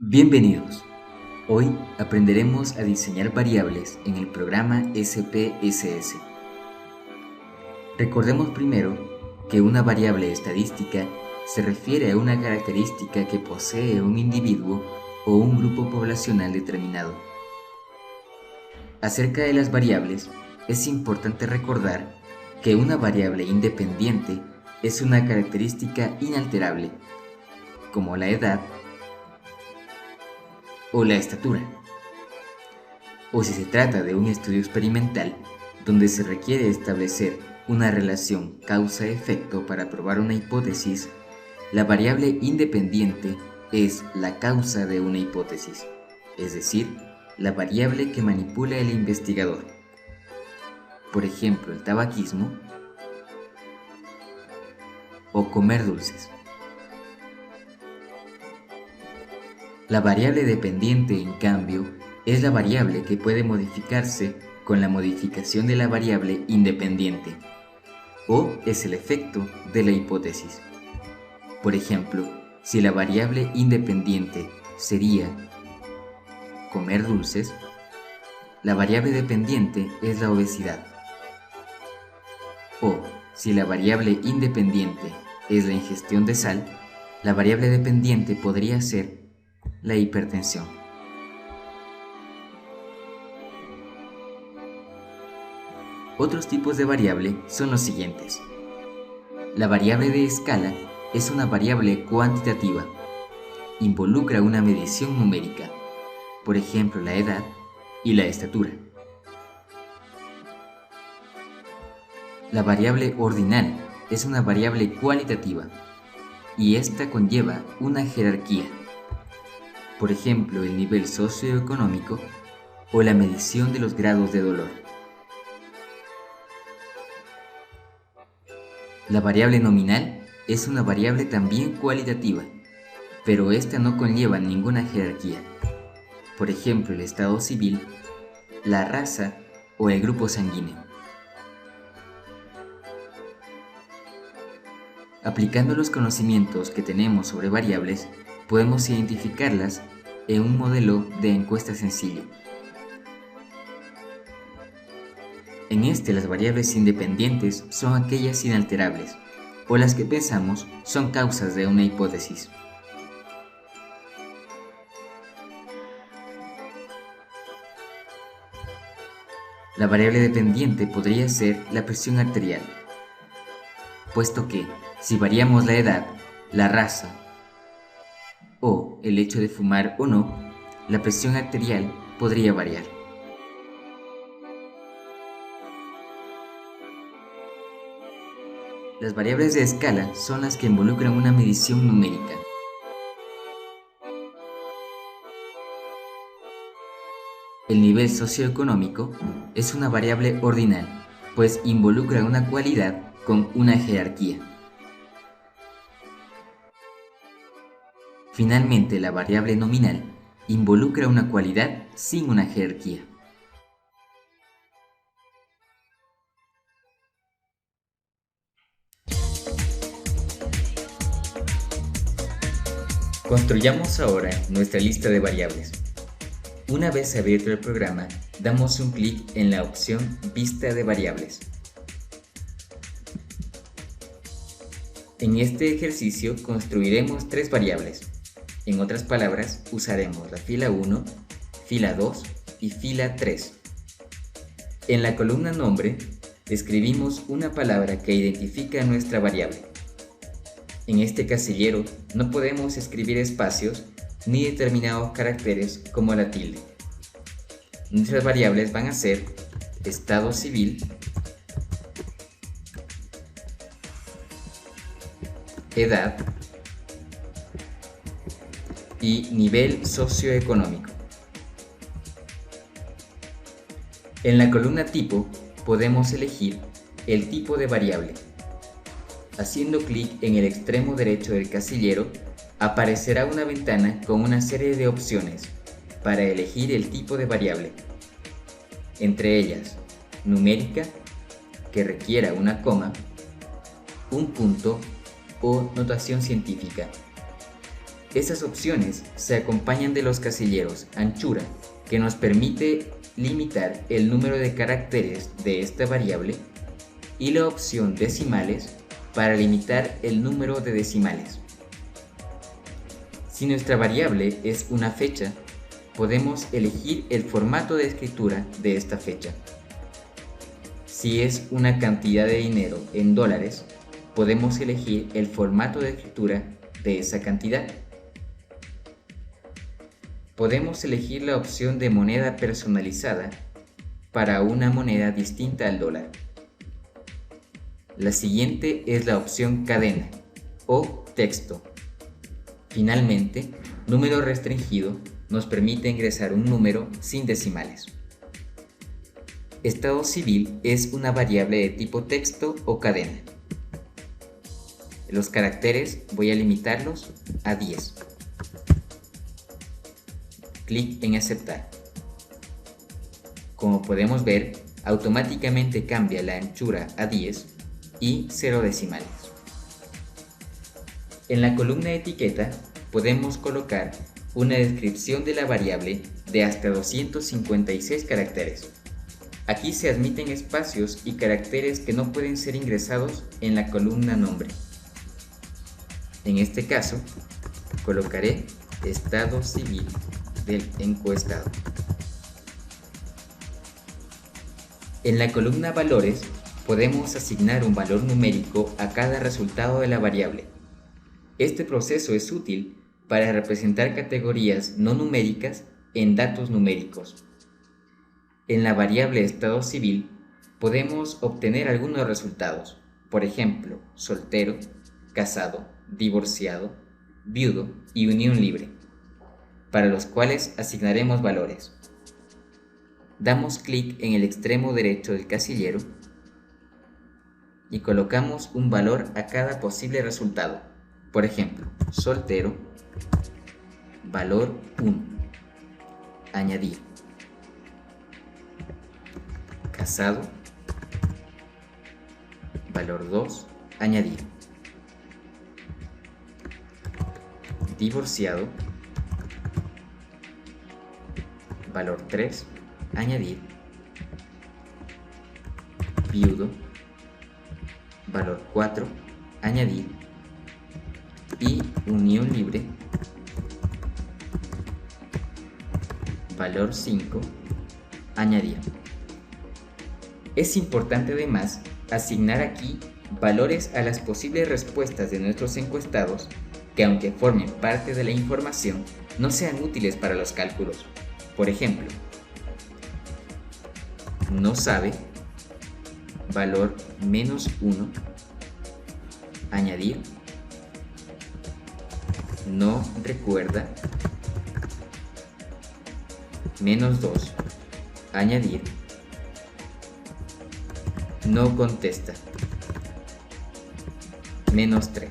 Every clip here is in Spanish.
Bienvenidos. Hoy aprenderemos a diseñar variables en el programa SPSS. Recordemos primero que una variable estadística se refiere a una característica que posee un individuo o un grupo poblacional determinado. Acerca de las variables, es importante recordar que una variable independiente es una característica inalterable, como la edad o la estatura. O si se trata de un estudio experimental donde se requiere establecer una relación causa-efecto para probar una hipótesis, la variable independiente es la causa de una hipótesis, es decir, la variable que manipula el investigador. Por ejemplo, el tabaquismo o comer dulces. La variable dependiente, en cambio, es la variable que puede modificarse con la modificación de la variable independiente, o es el efecto de la hipótesis. Por ejemplo, si la variable independiente sería comer dulces, la variable dependiente es la obesidad. O si la variable independiente es la ingestión de sal, la variable dependiente podría ser la hipertensión. Otros tipos de variable son los siguientes. La variable de escala es una variable cuantitativa. Involucra una medición numérica, por ejemplo la edad y la estatura. La variable ordinal es una variable cualitativa y esta conlleva una jerarquía, por ejemplo el nivel socioeconómico o la medición de los grados de dolor. La variable nominal es una variable también cualitativa, pero esta no conlleva ninguna jerarquía, por ejemplo el estado civil, la raza o el grupo sanguíneo. Aplicando los conocimientos que tenemos sobre variables, podemos identificarlas en un modelo de encuesta sencillo. En este, las variables independientes son aquellas inalterables, o las que pensamos son causas de una hipótesis. La variable dependiente podría ser la presión arterial, puesto que, si variamos la edad, la raza o el hecho de fumar o no, la presión arterial podría variar. Las variables de escala son las que involucran una medición numérica. El nivel socioeconómico es una variable ordinal, pues involucra una cualidad con una jerarquía. Finalmente, la variable nominal involucra una cualidad sin una jerarquía. Construyamos ahora nuestra lista de variables. Una vez abierto el programa, damos un clic en la opción Vista de variables. En este ejercicio construiremos tres variables. En otras palabras, usaremos la fila 1, fila 2 y fila 3. En la columna Nombre, escribimos una palabra que identifica nuestra variable. En este casillero no podemos escribir espacios ni determinados caracteres como la tilde. Nuestras variables van a ser estado civil, edad y nivel socioeconómico. En la columna Tipo podemos elegir el tipo de variable. Haciendo clic en el extremo derecho del casillero, aparecerá una ventana con una serie de opciones para elegir el tipo de variable. Entre ellas, numérica, que requiera una coma, un punto o notación científica. Esas opciones se acompañan de los casilleros anchura, que nos permite limitar el número de caracteres de esta variable, y la opción decimales para limitar el número de decimales. Si nuestra variable es una fecha, podemos elegir el formato de escritura de esta fecha. Si es una cantidad de dinero en dólares, podemos elegir el formato de escritura de esa cantidad. Podemos elegir la opción de moneda personalizada para una moneda distinta al dólar. La siguiente es la opción cadena o texto. Finalmente, número restringido nos permite ingresar un número sin decimales. Estado civil es una variable de tipo texto o cadena. Los caracteres voy a limitarlos a 10. Clic en aceptar. Como podemos ver, automáticamente cambia la anchura a 10 y 0 decimales. En la columna etiqueta podemos colocar una descripción de la variable de hasta 256 caracteres. Aquí se admiten espacios y caracteres que no pueden ser ingresados en la columna nombre. En este caso, colocaré estado civil del encuestado. En la columna valores podemos asignar un valor numérico a cada resultado de la variable. Este proceso es útil para representar categorías no numéricas en datos numéricos. En la variable estado civil podemos obtener algunos resultados, por ejemplo, soltero, casado, divorciado, viudo y unión libre, para los cuales asignaremos valores. Damos clic en el extremo derecho del casillero y colocamos un valor a cada posible resultado. Por ejemplo, soltero, valor 1, añadir. Casado, valor 2, añadir. Divorciado, valor 3, añadir. Viudo, valor 4, añadir. Y unión libre, valor 5, añadir. Es importante además asignar aquí valores a las posibles respuestas de nuestros encuestados que, aunque formen parte de la información, no sean útiles para los cálculos. Por ejemplo, no sabe, valor -1, añadir. No recuerda, -2, añadir. No contesta, -3,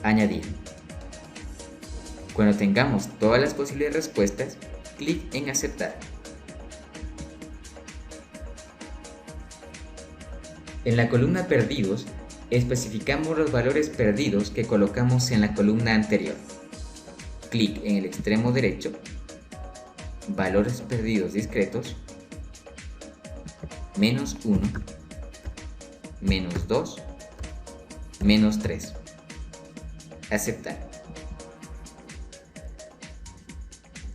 añadir. Cuando tengamos todas las posibles respuestas, clic en aceptar. En la columna perdidos, especificamos los valores perdidos que colocamos en la columna anterior. Clic en el extremo derecho, valores perdidos discretos, -1, -2, -3. Aceptar.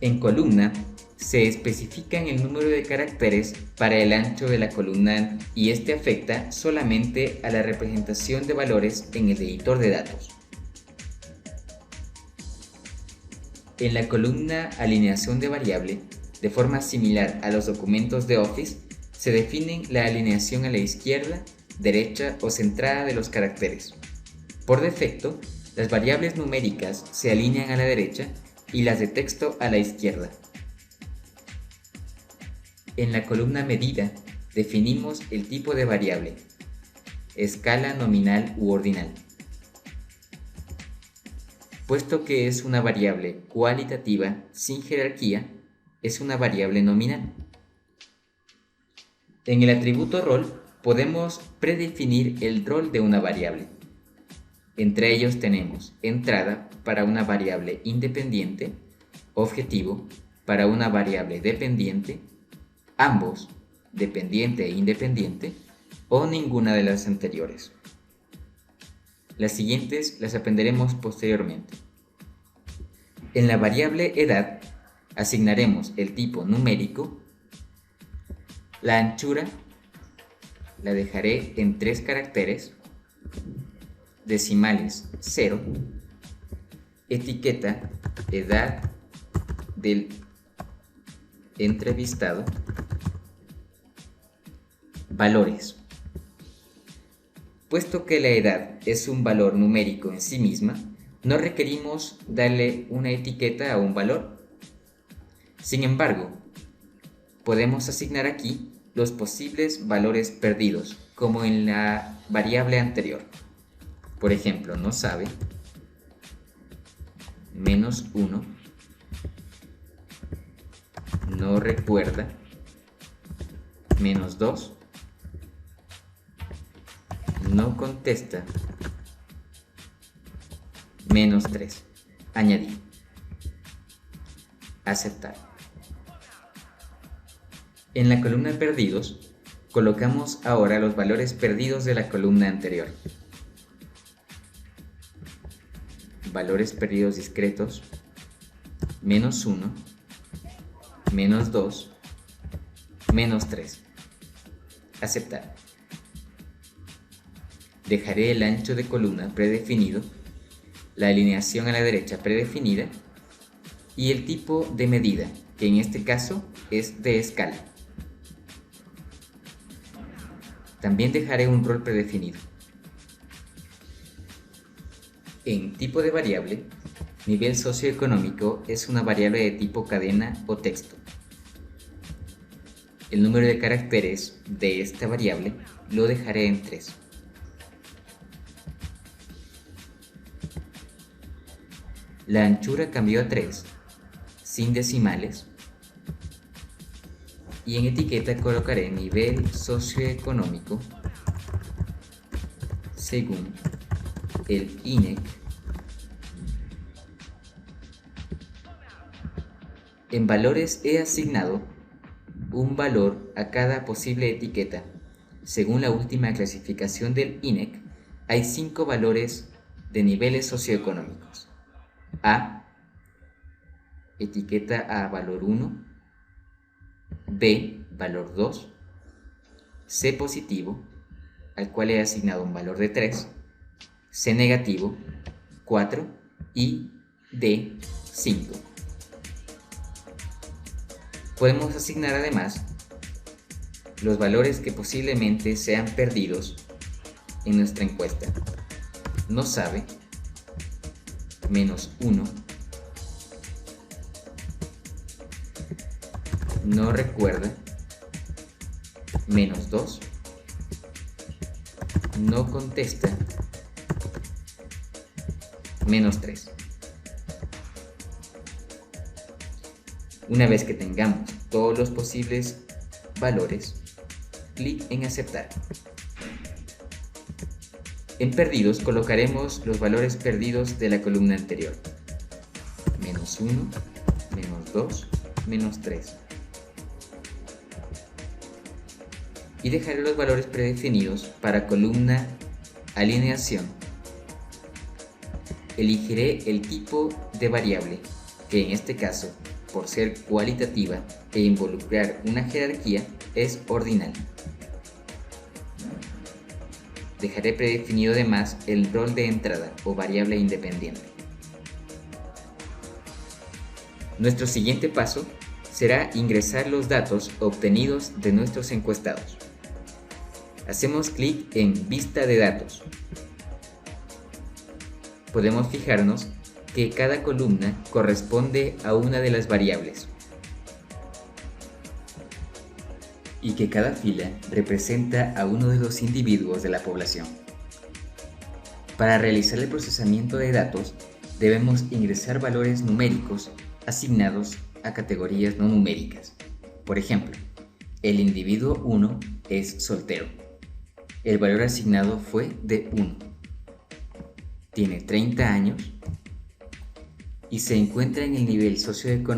En columna se especifican el número de caracteres para el ancho de la columna y este afecta solamente a la representación de valores en el editor de datos. En la columna alineación de variable, de forma similar a los documentos de Office, se definen la alineación a la izquierda, derecha o centrada de los caracteres. Por defecto, las variables numéricas se alinean a la derecha y las de texto a la izquierda. En la columna medida, definimos el tipo de variable, escala nominal u ordinal. Puesto que es una variable cualitativa sin jerarquía, es una variable nominal. En el atributo rol podemos predefinir el rol de una variable. Entre ellos tenemos entrada para una variable independiente, objetivo para una variable dependiente, ambos, dependiente e independiente, o ninguna de las anteriores. Las siguientes las aprenderemos posteriormente. En la variable edad asignaremos el tipo numérico. La anchura la dejaré en 3 caracteres, decimales 0, etiqueta edad del entrevistado, valores. Puesto que la edad es un valor numérico en sí misma, no requerimos darle una etiqueta a un valor. Sin embargo, podemos asignar aquí los posibles valores perdidos, como en la variable anterior. Por ejemplo, no sabe, -1, no recuerda, -2, no contesta, -3. Añadir. Aceptar. En la columna perdidos, colocamos ahora los valores perdidos de la columna anterior. Valores perdidos discretos, -1, -2, -3. Aceptar. Dejaré el ancho de columna predefinido, la alineación a la derecha predefinida y el tipo de medida, que en este caso es de escala. También dejaré un rol predefinido. En tipo de variable, nivel socioeconómico es una variable de tipo cadena o texto. El número de caracteres de esta variable lo dejaré en 3. La anchura cambió a 3, sin decimales, y en etiqueta colocaré nivel socioeconómico según el INEC. En valores he asignado un valor a cada posible etiqueta. Según la última clasificación del INEC, hay 5 valores de niveles socioeconómicos. A, etiqueta A valor 1, B valor 2, C positivo, al cual he asignado un valor de 3, C negativo 4 y D 5. Podemos asignar además los valores que posiblemente sean perdidos en nuestra encuesta. No sabe, -1, no recuerda, -2, no contesta, -3. Una vez que tengamos todos los posibles valores, clic en aceptar. En perdidos colocaremos los valores perdidos de la columna anterior. -1, -2, -3. Y dejaré los valores predefinidos para columna alineación. Elegiré el tipo de variable, que en este caso, por ser cualitativa e involucrar una jerarquía, es ordinal. Dejaré predefinido además el rol de entrada o variable independiente. Nuestro siguiente paso será ingresar los datos obtenidos de nuestros encuestados. Hacemos clic en Vista de datos. Podemos fijarnos que cada columna corresponde a una de las variables y que cada fila representa a uno de los individuos de la población. Para realizar el procesamiento de datos, debemos ingresar valores numéricos asignados a categorías no numéricas. Por ejemplo, el individuo 1 es soltero. El valor asignado fue de 1. tiene 30 años y se encuentra en el nivel socioeconómico